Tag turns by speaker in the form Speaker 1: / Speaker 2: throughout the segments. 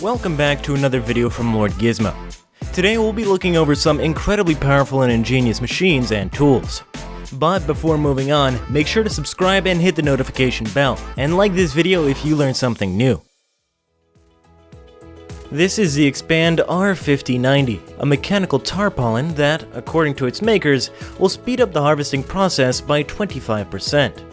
Speaker 1: Welcome back to another video from Lord Gizmo. Today we'll be looking over some incredibly powerful and ingenious machines and tools. But before moving on, make sure to subscribe and hit the notification bell, and like this video if you learned something new. This is the Expand R5090, a mechanical tarpaulin that, according to its makers, will speed up the harvesting process by 25%.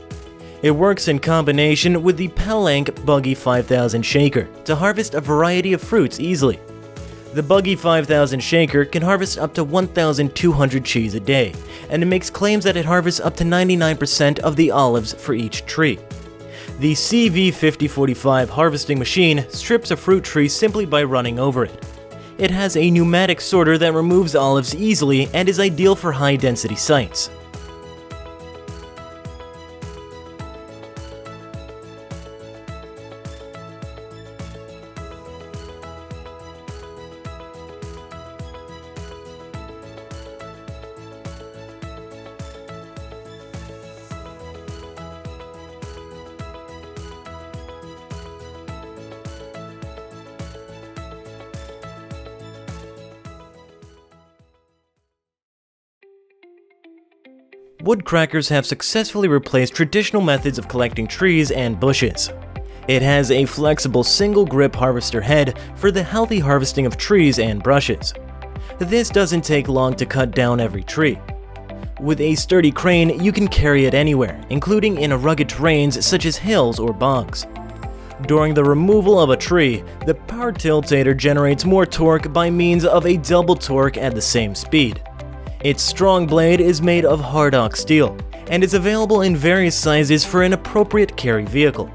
Speaker 1: It works in combination with the PELLENC Buggy 5000 shaker to harvest a variety of fruits easily. The Buggy 5000 shaker can harvest up to 1,200 cheese a day, and it makes claims that it harvests up to 99% of the olives for each tree. The CV5045 harvesting machine strips a fruit tree simply by running over it. It has a pneumatic sorter that removes olives easily and is ideal for high-density sites. Woodcrackers have successfully replaced traditional methods of collecting trees and bushes. It has a flexible single-grip harvester head for the healthy harvesting of trees and brushes. This doesn't take long to cut down every tree. With a sturdy crane, you can carry it anywhere, including in rugged terrains such as hills or bogs. During the removal of a tree, the power tiltator generates more torque by means of a double torque at the same speed. Its strong blade is made of hard ox steel, and is available in various sizes for an appropriate carry vehicle.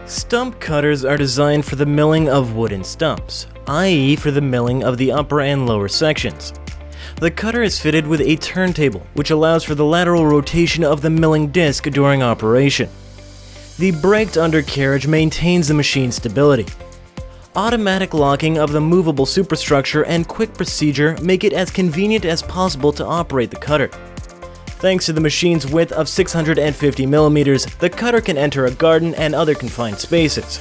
Speaker 1: Stump cutters are designed for the milling of wooden stumps, i.e. for the milling of the upper and lower sections. The cutter is fitted with a turntable, which allows for the lateral rotation of the milling disc during operation. The braked undercarriage maintains the machine's stability. Automatic locking of the movable superstructure and quick procedure make it as convenient as possible to operate the cutter. Thanks to the machine's width of 650 mm, the cutter can enter a garden and other confined spaces.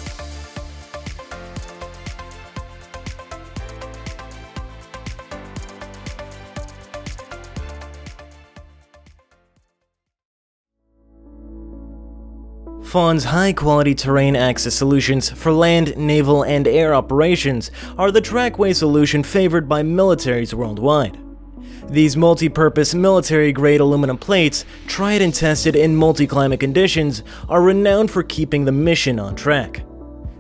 Speaker 1: FAUN's high-quality terrain access solutions for land, naval, and air operations are the Trackway solution favored by militaries worldwide. These multi-purpose military-grade aluminum plates, tried and tested in multi-climate conditions, are renowned for keeping the mission on track.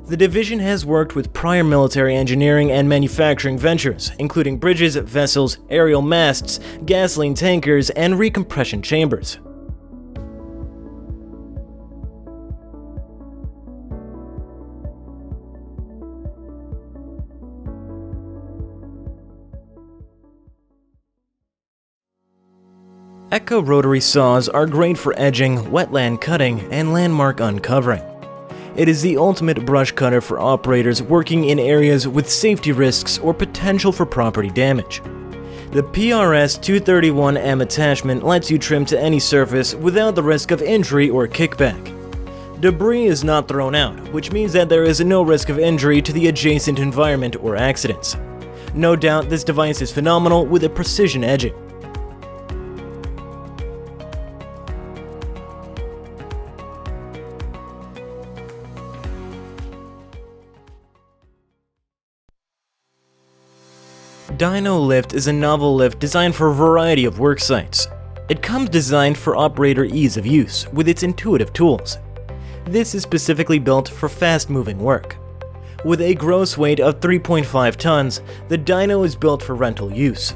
Speaker 1: The division has worked with prior military engineering and manufacturing ventures, including bridges, vessels, aerial masts, gasoline tankers, and recompression chambers. Rotary saws are great for edging, wetland cutting, and landmark uncovering. It is the ultimate brush cutter for operators working in areas with safety risks or potential for property damage. The PRS 231M attachment lets you trim to any surface without the risk of injury or kickback. Debris is not thrown out, which means that there is no risk of injury to the adjacent environment or accidents. No doubt this device is phenomenal with a precision edging. DYNOLIFT is a novel lift designed for a variety of work sites. It comes designed for operator ease of use with its intuitive tools. This is specifically built for fast-moving work. With a gross weight of 3.5 tons, the dyno is built for rental use.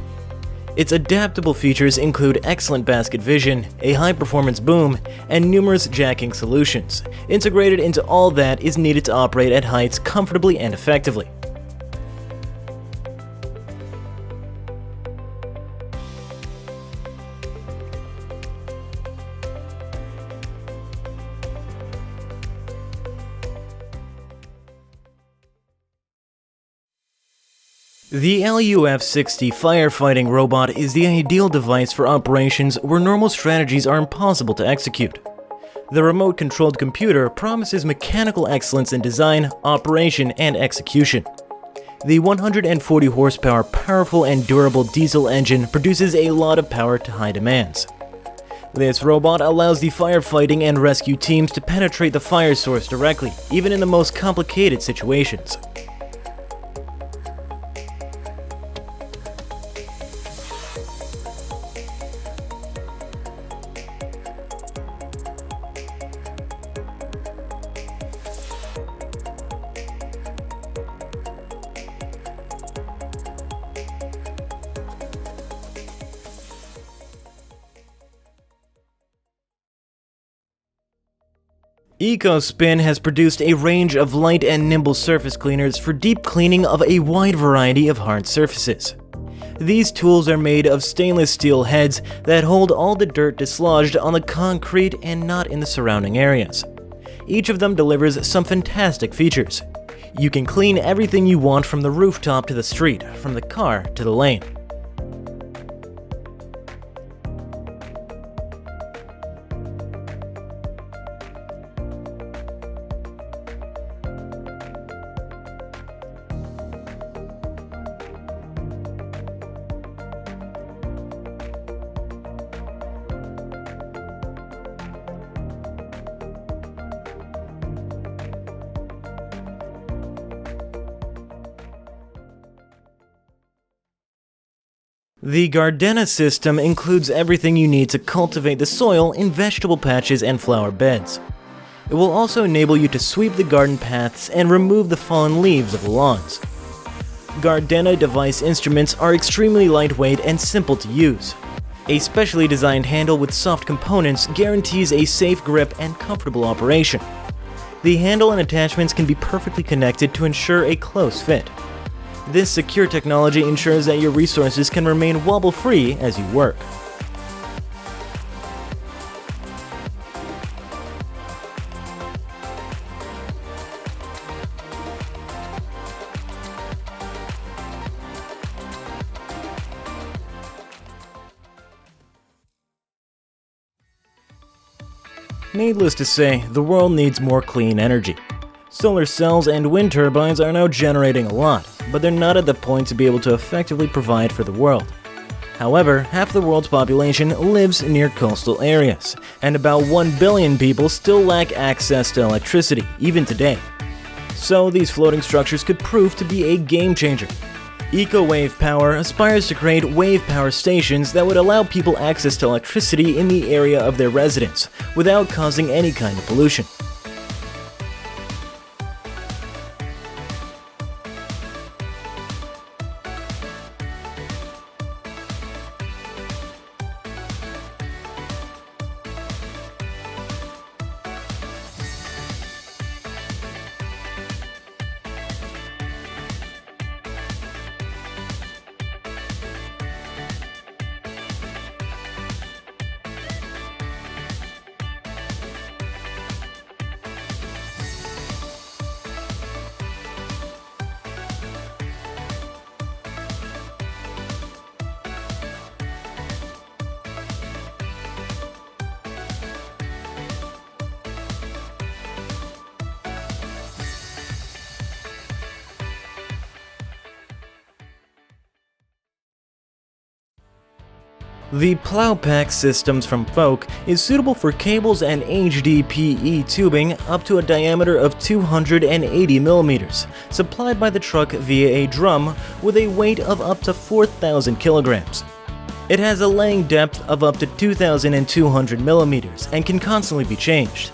Speaker 1: Its adaptable features include excellent basket vision, a high-performance boom, and numerous jacking solutions, integrated into all that is needed to operate at heights comfortably and effectively. The LUF-60 firefighting robot is the ideal device for operations where normal strategies are impossible to execute. The remote-controlled computer promises mechanical excellence in design, operation, and execution. The 140 horsepower powerful and durable diesel engine produces a lot of power to high demands. This robot allows the firefighting and rescue teams to penetrate the fire source directly, even in the most complicated situations. Ecospin has produced a range of light and nimble surface cleaners for deep cleaning of a wide variety of hard surfaces. These tools are made of stainless steel heads that hold all the dirt dislodged on the concrete and not in the surrounding areas. Each of them delivers some fantastic features. You can clean everything you want from the rooftop to the street, from the car to the lane. The Gardena system includes everything you need to cultivate the soil in vegetable patches and flower beds. It will also enable you to sweep the garden paths and remove the fallen leaves of the lawns. Gardena device instruments are extremely lightweight and simple to use. A specially designed handle with soft components guarantees a safe grip and comfortable operation. The handle and attachments can be perfectly connected to ensure a close fit. This secure technology ensures that your resources can remain wobble-free as you work. Needless to say, the world needs more clean energy. Solar cells and wind turbines are now generating a lot, but they're not at the point to be able to effectively provide for the world. However, half the world's population lives near coastal areas, and about 1 billion people still lack access to electricity, even today. So these floating structures could prove to be a game changer. EcoWave Power aspires to create wave power stations that would allow people access to electricity in the area of their residence, without causing any kind of pollution. The Plowpack systems from FOECK is suitable for cables and HDPE tubing up to a diameter of 280 mm, supplied by the truck via a drum with a weight of up to 4,000 kilograms. It has a laying depth of up to 2,200 mm and can constantly be changed.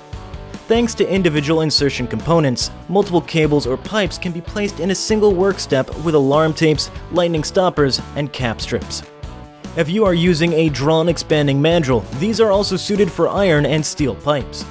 Speaker 1: Thanks to individual insertion components, multiple cables or pipes can be placed in a single work step with alarm tapes, lightning stoppers, and cap strips. If you are using a drawn expanding mandrel, these are also suited for iron and steel pipes.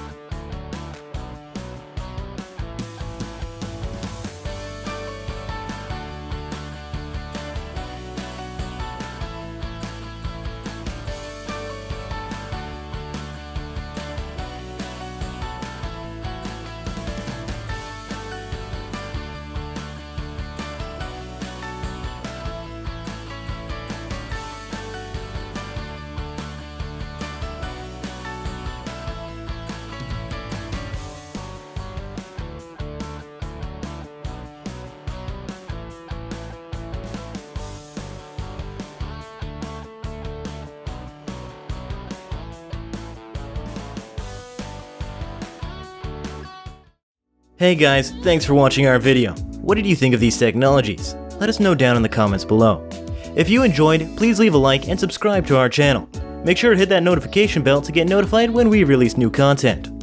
Speaker 1: Hey guys, thanks for watching our video. What did you think of these technologies? Let us know down in the comments below. If you enjoyed, please leave a like and subscribe to our channel. Make sure to hit that notification bell to get notified when we release new content.